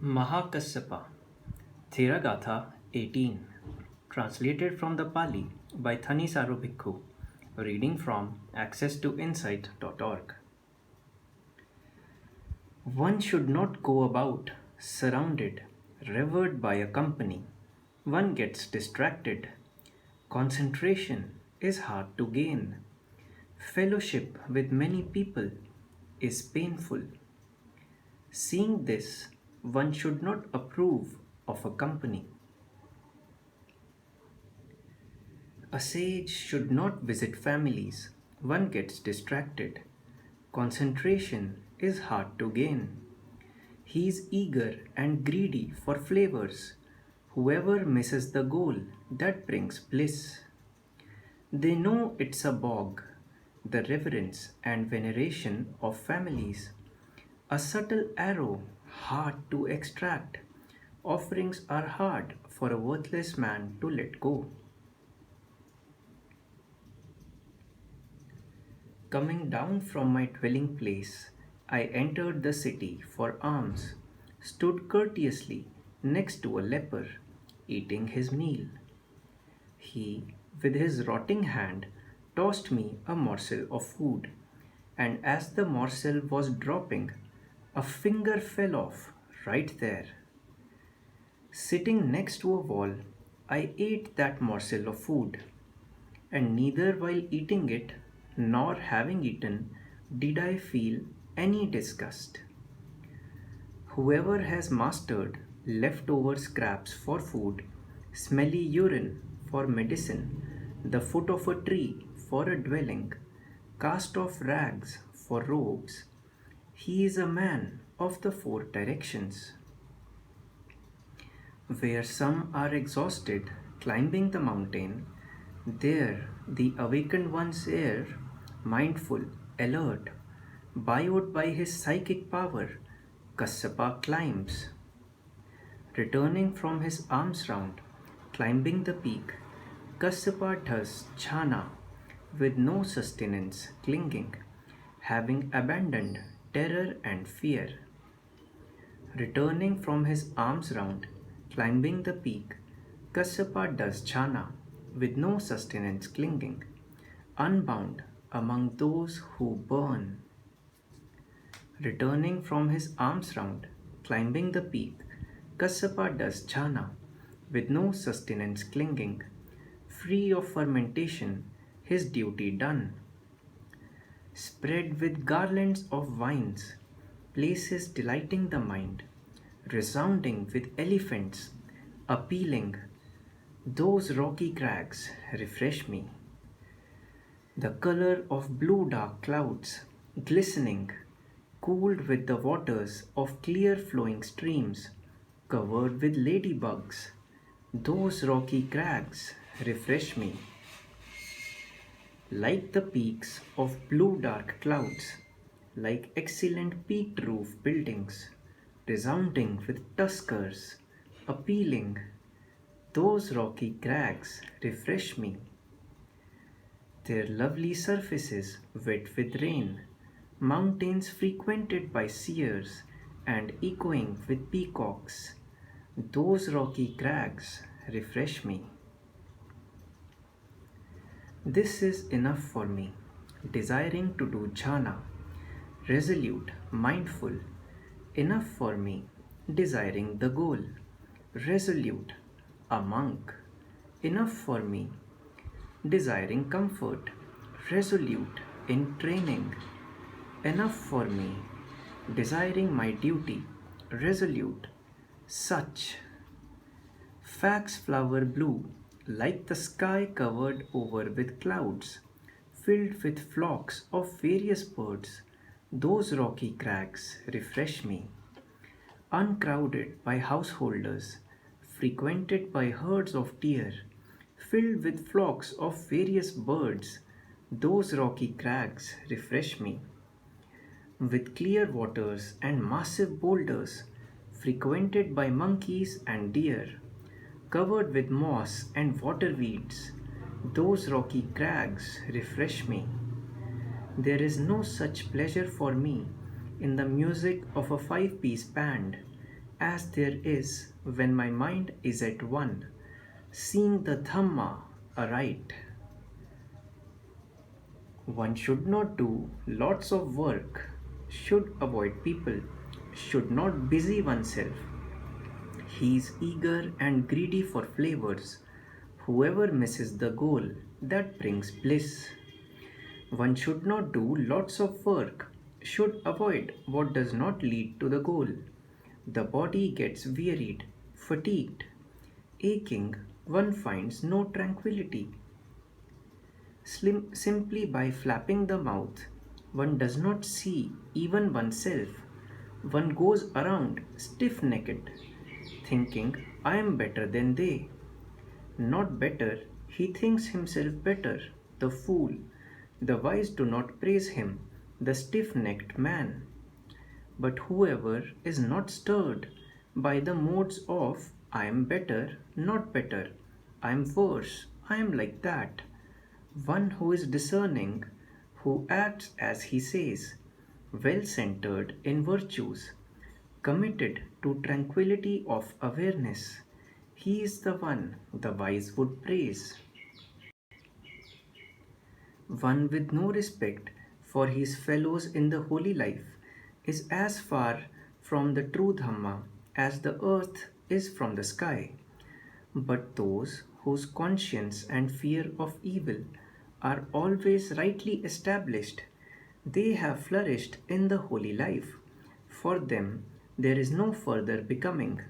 Maha Kassapa, Theragatha 18, translated from the Pali by Thanisaru Bhikkhu, reading from accesstoinsight.org. One should not go about surrounded, revered by a company. One gets distracted. Concentration is hard to gain. Fellowship with many people is painful. Seeing this, one should not approve of a company. A sage should not visit families. One gets distracted. Concentration is hard to gain. He is eager and greedy for flavors. Whoever misses the goal that brings bliss. They know it's a bog, the reverence and veneration of families. A subtle arrow hard to extract. Offerings are hard for a worthless man to let go. Coming down from my dwelling place, I entered the city for alms, stood courteously next to a leper, eating his meal. He, with his rotting hand, tossed me a morsel of food, and as the morsel was dropping, a finger fell off right there. Sitting next to a wall, I ate that morsel of food, and neither while eating it nor having eaten did I feel any disgust. Whoever has mastered leftover scraps for food, smelly urine for medicine, the foot of a tree for a dwelling, cast off rags for robes, he is a man of the four directions. Where some are exhausted climbing the mountain, there the awakened one's air, mindful, alert, buoyed by his psychic power, Kassapa climbs. Returning from his alms round, climbing the peak, Kassapa does jhana with no sustenance clinging, having abandoned terror and fear. Returning from his alms round, climbing the peak, Kassapa does jhana with no sustenance clinging, unbound among those who burn. Returning from his alms round, climbing the peak, Kassapa does jhana with no sustenance clinging, free of fermentation, his duty done. Spread with garlands of vines, places delighting the mind, resounding with elephants, appealing, those rocky crags refresh me. The color of blue dark clouds, glistening, cooled with the waters of clear flowing streams, covered with ladybugs, those rocky crags refresh me. Like the peaks of blue dark clouds, like excellent peaked roof buildings, resounding with tuskers, appealing, those rocky crags refresh me. Their lovely surfaces wet with rain, mountains frequented by seers and echoing with peacocks, those rocky crags refresh me. This is enough for me, desiring to do jhana, resolute, mindful, enough for me, desiring the goal, resolute, a monk, enough for me, desiring comfort, resolute in training, enough for me, desiring my duty, resolute, such. Facts flower blue, like the sky covered over with clouds, filled with flocks of various birds, those rocky crags refresh me. Uncrowded by householders, frequented by herds of deer, filled with flocks of various birds, those rocky crags refresh me. With clear waters and massive boulders, frequented by monkeys and deer, covered with moss and water weeds, those rocky crags refresh me. There is no such pleasure for me in the music of a five-piece band, as there is when my mind is at one, seeing the Dhamma aright. One should not do lots of work, should avoid people, should not busy oneself. He is eager and greedy for flavors. Whoever misses the goal, that brings bliss. One should not do lots of work, should avoid what does not lead to the goal. The body gets wearied, fatigued, aching, one finds no tranquility. Simply by flapping the mouth, one does not see even oneself. One goes around stiff necked, thinking, I am better than they. Not better, he thinks himself better, the fool. The wise do not praise him, the stiff necked man. But whoever is not stirred by the modes of I am better, not better, I am worse, I am like that, one who is discerning, who acts as he says, well centered in virtues, committed to tranquility of awareness, he is the one the wise would praise. One with no respect for his fellows in the holy life is as far from the true Dhamma as the earth is from the sky. But those whose conscience and fear of evil are always rightly established, they have flourished in the holy life. For them there is no further becoming.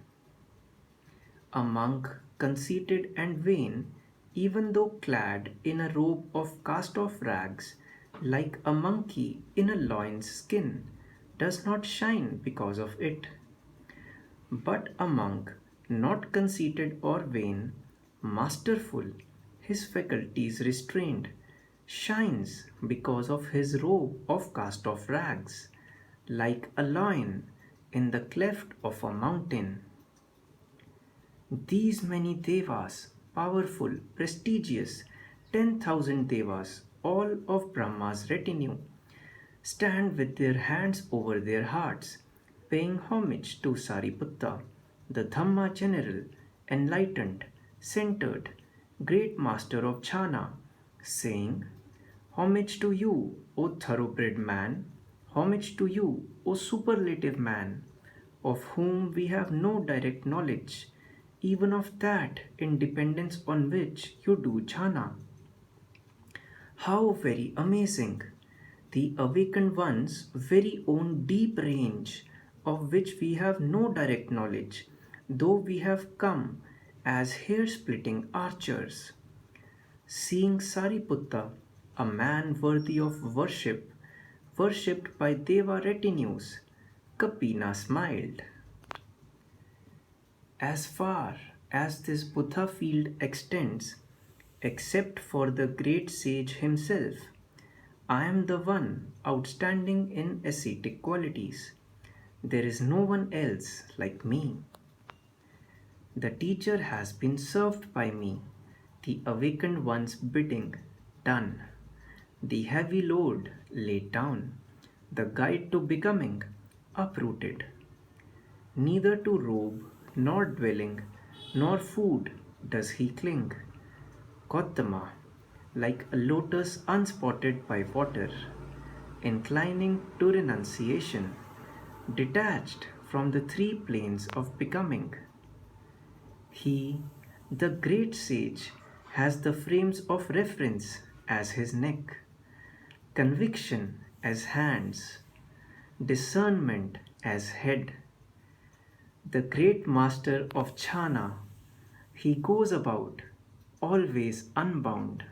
A monk, conceited and vain, even though clad in a robe of cast off rags, like a monkey in a lion's skin, does not shine because of it. But a monk, not conceited or vain, masterful, his faculties restrained, shines because of his robe of cast off rags, like a lion in the cleft of a mountain. These many devas, powerful, prestigious, 10,000 devas, all of Brahma's retinue, stand with their hands over their hearts, paying homage to Sariputta, the Dhamma general, enlightened, centered, great master of jhana, saying, homage to you, O thoroughbred man, homage to you, O superlative man, of whom we have no direct knowledge, even of that in dependence on which you do jhana. How very amazing! The awakened one's very own deep range, of which we have no direct knowledge, though we have come as hair splitting archers. Seeing Sariputta, a man worthy of worship, worshipped by Deva retinues, Kapina smiled. As far as this Buddha field extends, except for the great sage himself, I am the one outstanding in ascetic qualities. There is no one else like me. The teacher has been served by me, the awakened one's bidding done, the heavy load laid down, the guide to becoming uprooted. Neither to robe, nor dwelling, nor food does he cling. Gotama, like a lotus unspotted by water, inclining to renunciation, detached from the three planes of becoming. He, the great sage, has the frames of reference as his neck, conviction as hands, discernment as head. The great master of jhana, he goes about, always unbound,